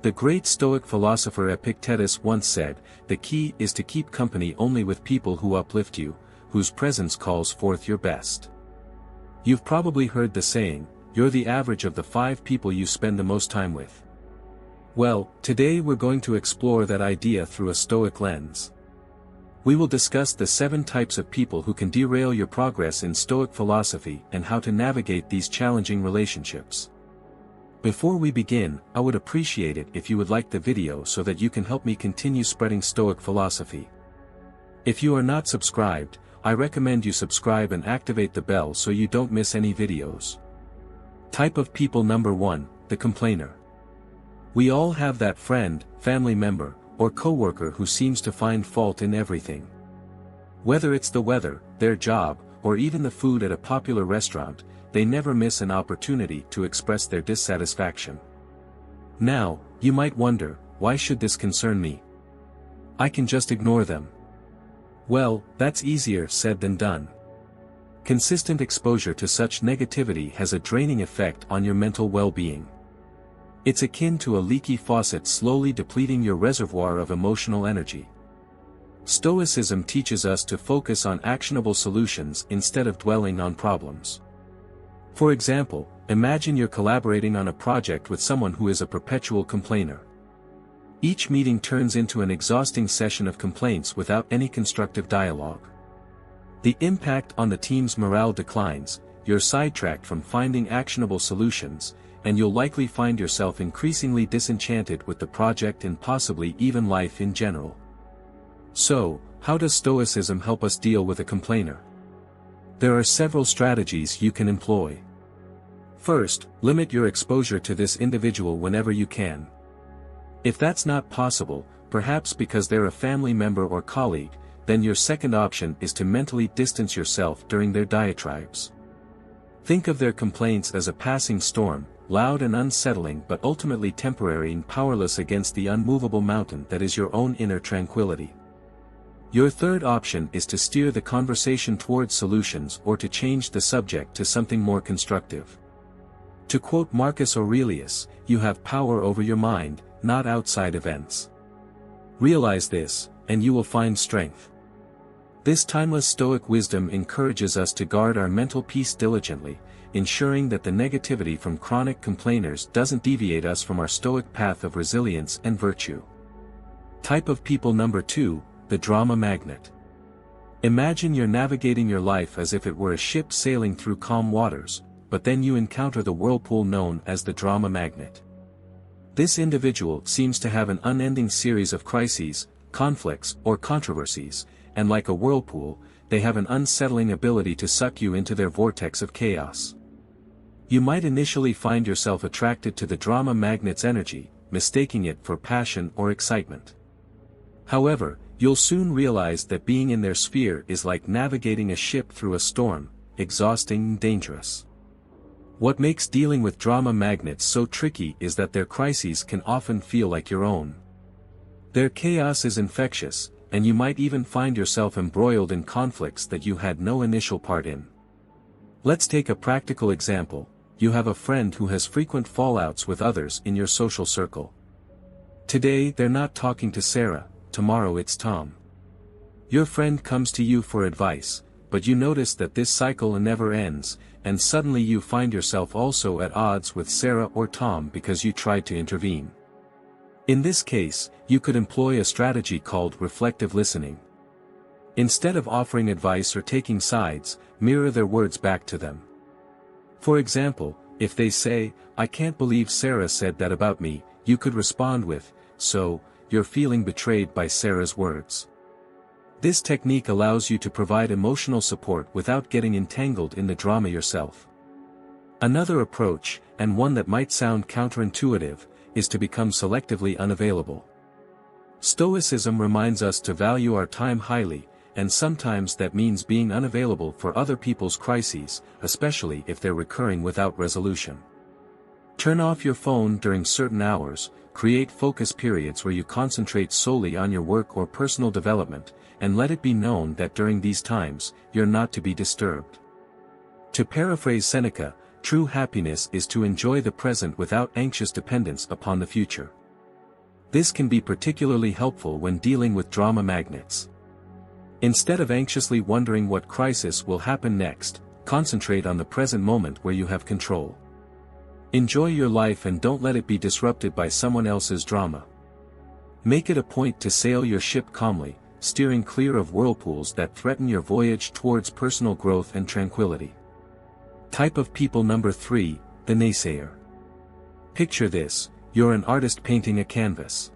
The great Stoic philosopher Epictetus once said, "The key is to keep company only with people who uplift you, whose presence calls forth your best." You've probably heard the saying, "You're the average of the 5 people you spend the most time with." Well, today we're going to explore that idea through a Stoic lens. We will discuss the 7 types of people who can derail your progress in Stoic philosophy and how to navigate these challenging relationships. Before we begin, I would appreciate it if you would like the video so that you can help me continue spreading Stoic philosophy. If you are not subscribed, I recommend you subscribe and activate the bell so you don't miss any videos. Type of people number 1, the complainer. We all have that friend, family member, or coworker who seems to find fault in everything. Whether it's the weather, their job, or even the food at a popular restaurant, they never miss an opportunity to express their dissatisfaction. Now, you might wonder, why should this concern me? I can just ignore them. Well, that's easier said than done. Consistent exposure to such negativity has a draining effect on your mental well-being. It's akin to a leaky faucet slowly depleting your reservoir of emotional energy. Stoicism teaches us to focus on actionable solutions instead of dwelling on problems. For example, imagine you're collaborating on a project with someone who is a perpetual complainer. Each meeting turns into an exhausting session of complaints without any constructive dialogue. The impact on the team's morale declines, you're sidetracked from finding actionable solutions, and you'll likely find yourself increasingly disenchanted with the project and possibly even life in general. So, how does Stoicism help us deal with a complainer? There are several strategies you can employ. First, limit your exposure to this individual whenever you can. If that's not possible, perhaps because they're a family member or colleague, then your second option is to mentally distance yourself during their diatribes. Think of their complaints as a passing storm, loud and unsettling but ultimately temporary and powerless against the unmovable mountain that is your own inner tranquility. Your third option is to steer the conversation towards solutions or to change the subject to something more constructive. To quote Marcus Aurelius, you have power over your mind, not outside events. Realize this, and you will find strength. This timeless Stoic wisdom encourages us to guard our mental peace diligently, ensuring that the negativity from chronic complainers doesn't deviate us from our Stoic path of resilience and virtue. Type of people number 2, the drama magnet. Imagine you're navigating your life as if it were a ship sailing through calm waters, but then you encounter the whirlpool known as the drama magnet. This individual seems to have an unending series of crises, conflicts, or controversies, and like a whirlpool, they have an unsettling ability to suck you into their vortex of chaos. You might initially find yourself attracted to the drama magnet's energy, mistaking it for passion or excitement. However, you'll soon realize that being in their sphere is like navigating a ship through a storm, exhausting and dangerous. What makes dealing with drama magnets so tricky is that their crises can often feel like your own. Their chaos is infectious, and you might even find yourself embroiled in conflicts that you had no initial part in. Let's take a practical example. You have a friend who has frequent fallouts with others in your social circle. Today they're not talking to Sarah, tomorrow it's Tom. Your friend comes to you for advice, but you notice that this cycle never ends, and suddenly you find yourself also at odds with Sarah or Tom because you tried to intervene. In this case, you could employ a strategy called reflective listening. Instead of offering advice or taking sides, mirror their words back to them. For example, if they say, "I can't believe Sarah said that about me," you could respond with, "So, you're feeling betrayed by Sarah's words." This technique allows you to provide emotional support without getting entangled in the drama yourself. Another approach, and one that might sound counterintuitive, is to become selectively unavailable. Stoicism reminds us to value our time highly, and sometimes that means being unavailable for other people's crises, especially if they're recurring without resolution. Turn off your phone during certain hours, create focus periods where you concentrate solely on your work or personal development, and let it be known that during these times, you're not to be disturbed. To paraphrase Seneca, true happiness is to enjoy the present without anxious dependence upon the future. This can be particularly helpful when dealing with drama magnets. Instead of anxiously wondering what crisis will happen next, concentrate on the present moment where you have control. Enjoy your life and don't let it be disrupted by someone else's drama. Make it a point to sail your ship calmly, steering clear of whirlpools that threaten your voyage towards personal growth and tranquility. Type of people number 3, the naysayer. Picture this: you're an artist painting a canvas.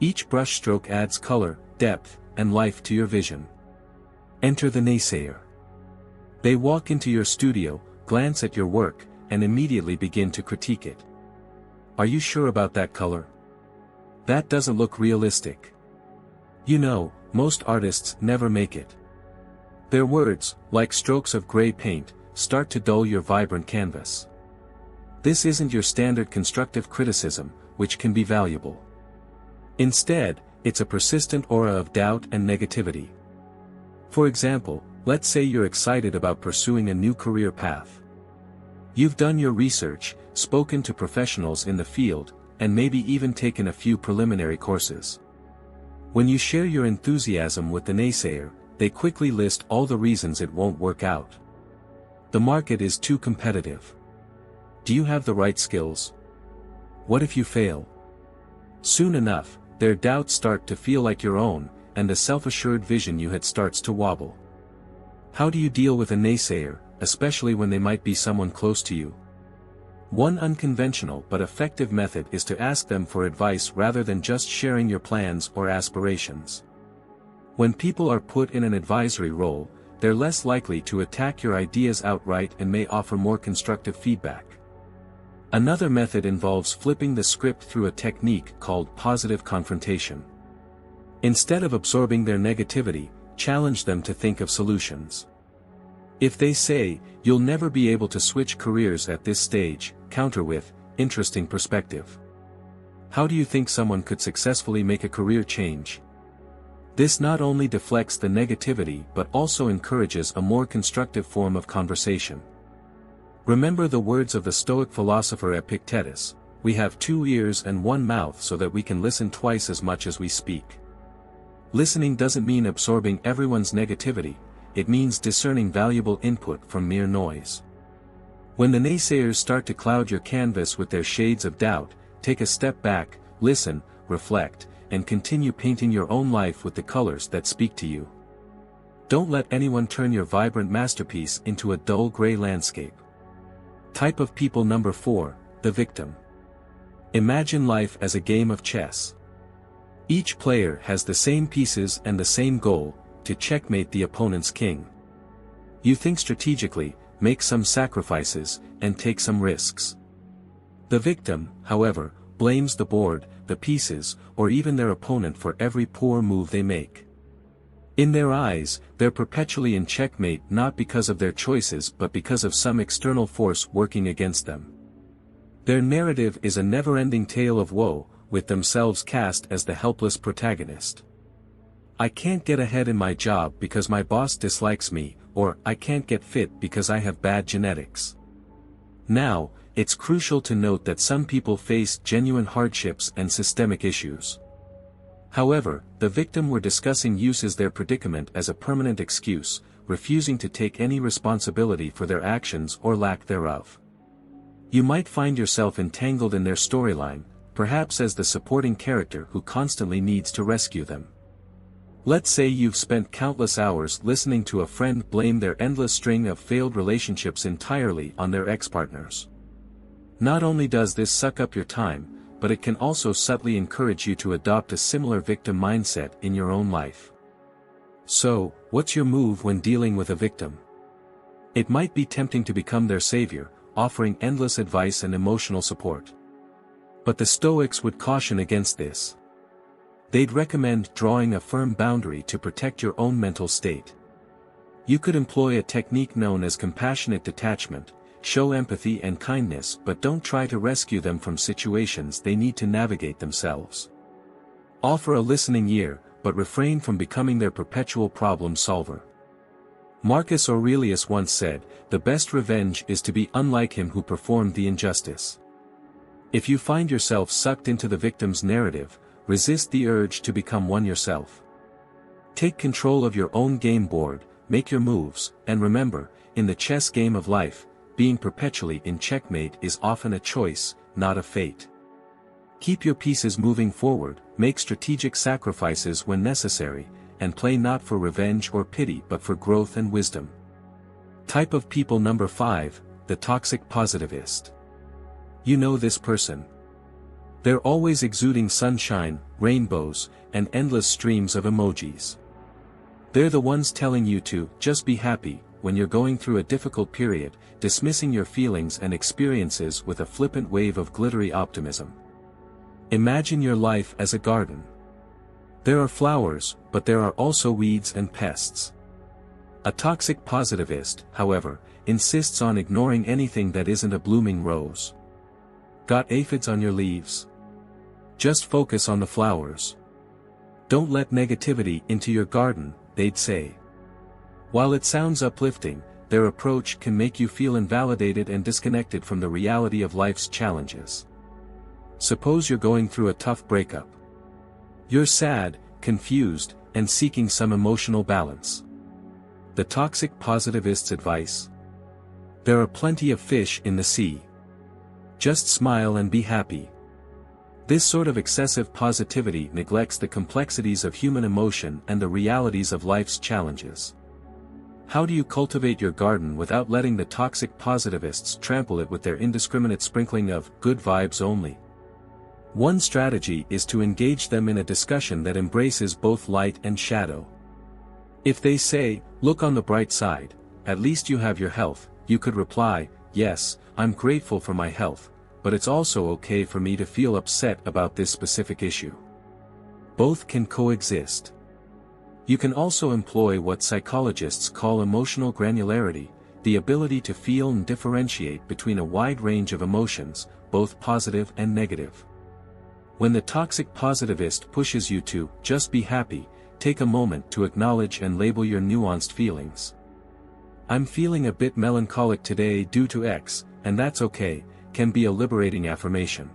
Each brushstroke adds color, depth, and life to your vision. Enter the naysayer. They walk into your studio, glance at your work, and immediately begin to critique it. Are you sure about that color? That doesn't look realistic. You know, most artists never make it. Their words, like strokes of gray paint, start to dull your vibrant canvas. This isn't your standard constructive criticism, which can be valuable. Instead, it's a persistent aura of doubt and negativity. For example, let's say you're excited about pursuing a new career path. You've done your research, spoken to professionals in the field, and maybe even taken a few preliminary courses. When you share your enthusiasm with the naysayer, they quickly list all the reasons it won't work out. The market is too competitive. Do you have the right skills? What if you fail? Soon enough, their doubts start to feel like your own, and the self-assured vision you had starts to wobble. How do you deal with a naysayer, especially when they might be someone close to you? One unconventional but effective method is to ask them for advice rather than just sharing your plans or aspirations. When people are put in an advisory role, they're less likely to attack your ideas outright and may offer more constructive feedback. Another method involves flipping the script through a technique called positive confrontation. Instead of absorbing their negativity, challenge them to think of solutions. If they say, "You'll never be able to switch careers at this stage," counter with, "Interesting perspective. How do you think someone could successfully make a career change?" This not only deflects the negativity but also encourages a more constructive form of conversation. Remember the words of the Stoic philosopher Epictetus: "We have 2 ears and 1 mouth so that we can listen twice as much as we speak." Listening doesn't mean absorbing everyone's negativity, it means discerning valuable input from mere noise. When the naysayers start to cloud your canvas with their shades of doubt, take a step back, listen, reflect, and continue painting your own life with the colors that speak to you. Don't let anyone turn your vibrant masterpiece into a dull gray landscape. Type of people number 4, the victim. Imagine life as a game of chess. Each player has the same pieces and the same goal: to checkmate the opponent's king. You think strategically, make some sacrifices, and take some risks. The victim, however, blames the board, the pieces, or even their opponent for every poor move they make. In their eyes, they're perpetually in checkmate not because of their choices but because of some external force working against them. Their narrative is a never-ending tale of woe, with themselves cast as the helpless protagonist. "I can't get ahead in my job because my boss dislikes me," or "I can't get fit because I have bad genetics." Now, it's crucial to note that some people face genuine hardships and systemic issues. However, the victim we're discussing uses their predicament as a permanent excuse, refusing to take any responsibility for their actions or lack thereof. You might find yourself entangled in their storyline, perhaps as the supporting character who constantly needs to rescue them. Let's say you've spent countless hours listening to a friend blame their endless string of failed relationships entirely on their ex-partners. Not only does this suck up your time, but it can also subtly encourage you to adopt a similar victim mindset in your own life. So, what's your move when dealing with a victim? It might be tempting to become their savior, offering endless advice and emotional support. But the Stoics would caution against this. They'd recommend drawing a firm boundary to protect your own mental state. You could employ a technique known as compassionate detachment. Show empathy and kindness but don't try to rescue them from situations they need to navigate themselves. Offer a listening ear, but refrain from becoming their perpetual problem solver. Marcus Aurelius once said, "The best revenge is to be unlike him who performed the injustice." If you find yourself sucked into the victim's narrative, resist the urge to become one yourself. Take control of your own game board, make your moves, and remember, in the chess game of life, being perpetually in checkmate is often a choice, not a fate. Keep your pieces moving forward, make strategic sacrifices when necessary, and play not for revenge or pity but for growth and wisdom. Type of people number 5, the toxic positivist. You know this person. They're always exuding sunshine, rainbows, and endless streams of emojis. They're the ones telling you to just be happy when you're going through a difficult period, dismissing your feelings and experiences with a flippant wave of glittery optimism. Imagine your life as a garden. There are flowers, but there are also weeds and pests. A toxic positivist, however, insists on ignoring anything that isn't a blooming rose. Got aphids on your leaves? Just focus on the flowers. Don't let negativity into your garden, they'd say. While it sounds uplifting, their approach can make you feel invalidated and disconnected from the reality of life's challenges. Suppose you're going through a tough breakup. You're sad, confused, and seeking some emotional balance. The toxic positivist's advice? There are plenty of fish in the sea. Just smile and be happy. This sort of excessive positivity neglects the complexities of human emotion and the realities of life's challenges. How do you cultivate your garden without letting the toxic positivists trample it with their indiscriminate sprinkling of good vibes only? One strategy is to engage them in a discussion that embraces both light and shadow. If they say, "Look on the bright side, at least you have your health," you could reply, "Yes, I'm grateful for my health, but it's also okay for me to feel upset about this specific issue." Both can coexist. You can also employ what psychologists call emotional granularity, the ability to feel and differentiate between a wide range of emotions, both positive and negative. When the toxic positivist pushes you to just be happy, take a moment to acknowledge and label your nuanced feelings. "I'm feeling a bit melancholic today due to X, and that's okay," can be a liberating affirmation.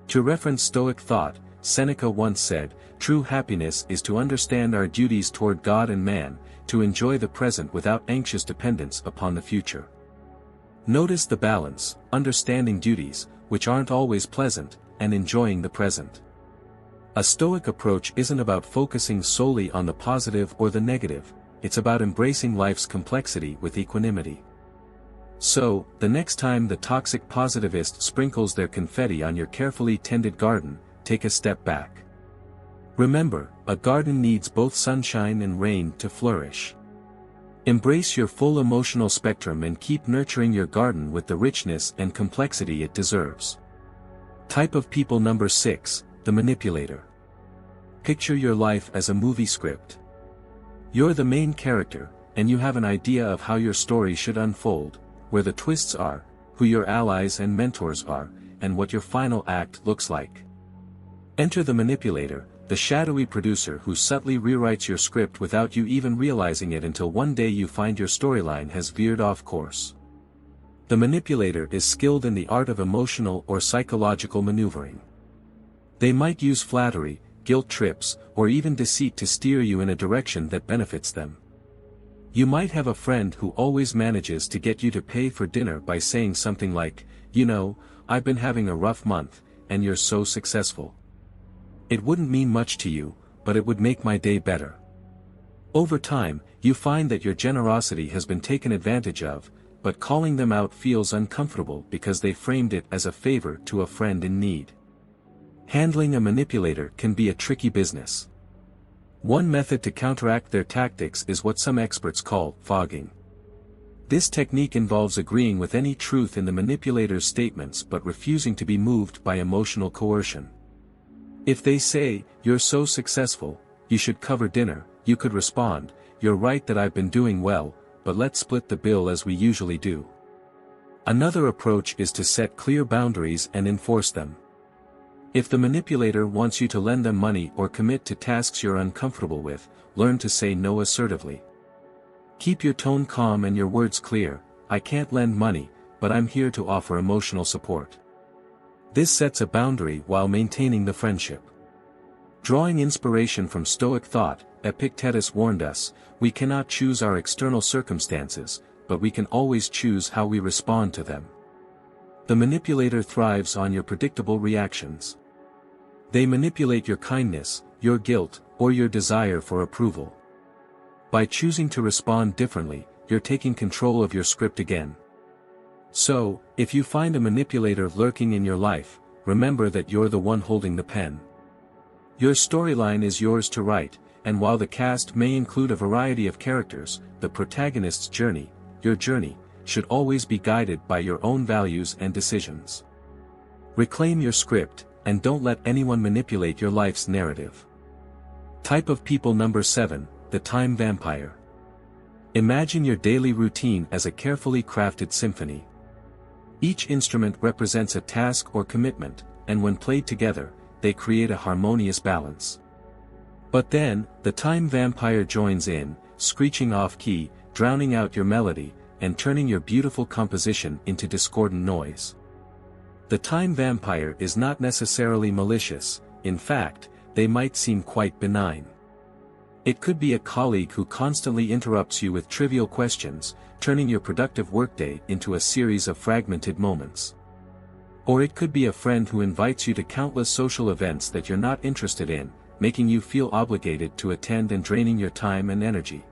To reference Stoic thought, Seneca once said, "True happiness is to understand our duties toward God and man, to enjoy the present without anxious dependence upon the future." Notice the balance, understanding duties, which aren't always pleasant, and enjoying the present. A Stoic approach isn't about focusing solely on the positive or the negative, it's about embracing life's complexity with equanimity. So, the next time the toxic positivist sprinkles their confetti on your carefully tended garden, take a step back. Remember, a garden needs both sunshine and rain to flourish. Embrace your full emotional spectrum and keep nurturing your garden with the richness and complexity it deserves. Type of people number 6, the manipulator. Picture your life as a movie script. You're the main character, and you have an idea of how your story should unfold, where the twists are, who your allies and mentors are, and what your final act looks like. Enter the manipulator, the shadowy producer who subtly rewrites your script without you even realizing it until one day you find your storyline has veered off course. The manipulator is skilled in the art of emotional or psychological maneuvering. They might use flattery, guilt trips, or even deceit to steer you in a direction that benefits them. You might have a friend who always manages to get you to pay for dinner by saying something like, "You know, I've been having a rough month, and you're so successful. It wouldn't mean much to you, but it would make my day better." Over time, you find that your generosity has been taken advantage of, but calling them out feels uncomfortable because they framed it as a favor to a friend in need. Handling a manipulator can be a tricky business. One method to counteract their tactics is what some experts call fogging. This technique involves agreeing with any truth in the manipulator's statements but refusing to be moved by emotional coercion. If they say, "You're so successful, you should cover dinner," you could respond, "You're right that I've been doing well, but let's split the bill as we usually do." Another approach is to set clear boundaries and enforce them. If the manipulator wants you to lend them money or commit to tasks you're uncomfortable with, learn to say no assertively. Keep your tone calm and your words clear. "I can't lend money, but I'm here to offer emotional support." This sets a boundary while maintaining the friendship. Drawing inspiration from Stoic thought, Epictetus warned us, we cannot choose our external circumstances, but we can always choose how we respond to them. The manipulator thrives on your predictable reactions. They manipulate your kindness, your guilt, or your desire for approval. By choosing to respond differently, you're taking control of your script again. So, if you find a manipulator lurking in your life, remember that you're the one holding the pen. Your storyline is yours to write, and while the cast may include a variety of characters, the protagonist's journey, your journey, should always be guided by your own values and decisions. Reclaim your script, and don't let anyone manipulate your life's narrative. Type of people number 7, the time vampire. Imagine your daily routine as a carefully crafted symphony. Each instrument represents a task or commitment, and when played together, they create a harmonious balance. But then, the time vampire joins in, screeching off-key, drowning out your melody, and turning your beautiful composition into discordant noise. The time vampire is not necessarily malicious, in fact, they might seem quite benign. It could be a colleague who constantly interrupts you with trivial questions, turning your productive workday into a series of fragmented moments. Or it could be a friend who invites you to countless social events that you're not interested in, making you feel obligated to attend and draining your time and energy.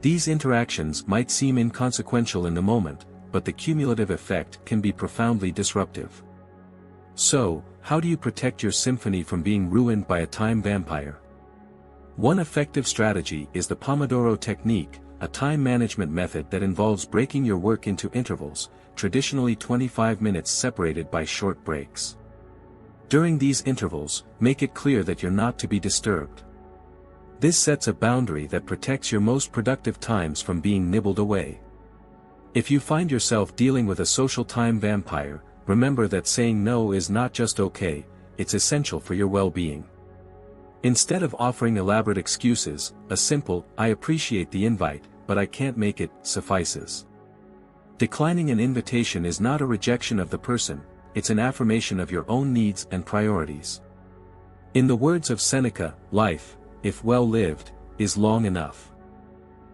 These interactions might seem inconsequential in the moment, but the cumulative effect can be profoundly disruptive. So, how do you protect your symphony from being ruined by a time vampire? One effective strategy is the Pomodoro technique, a time management method that involves breaking your work into intervals, traditionally 25 minutes separated by short breaks. During these intervals, make it clear that you're not to be disturbed. This sets a boundary that protects your most productive times from being nibbled away. If you find yourself dealing with a social time vampire, remember that saying no is not just okay, it's essential for your well-being. Instead of offering elaborate excuses, a simple, "I appreciate the invite, but I can't make it," suffices. Declining an invitation is not a rejection of the person, it's an affirmation of your own needs and priorities. In the words of Seneca, life, if well lived, is long enough.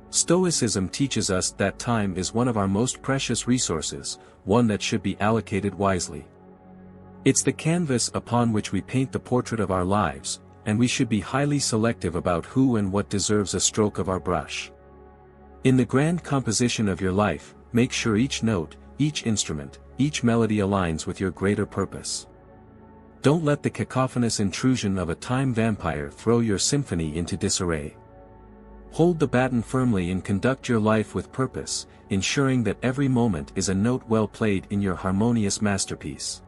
Stoicism teaches us that time is one of our most precious resources, one that should be allocated wisely. It's the canvas upon which we paint the portrait of our lives, and we should be highly selective about who and what deserves a stroke of our brush. In the grand composition of your life, make sure each note, each instrument, each melody aligns with your greater purpose. Don't let the cacophonous intrusion of a time vampire throw your symphony into disarray. Hold the baton firmly and conduct your life with purpose, ensuring that every moment is a note well played in your harmonious masterpiece.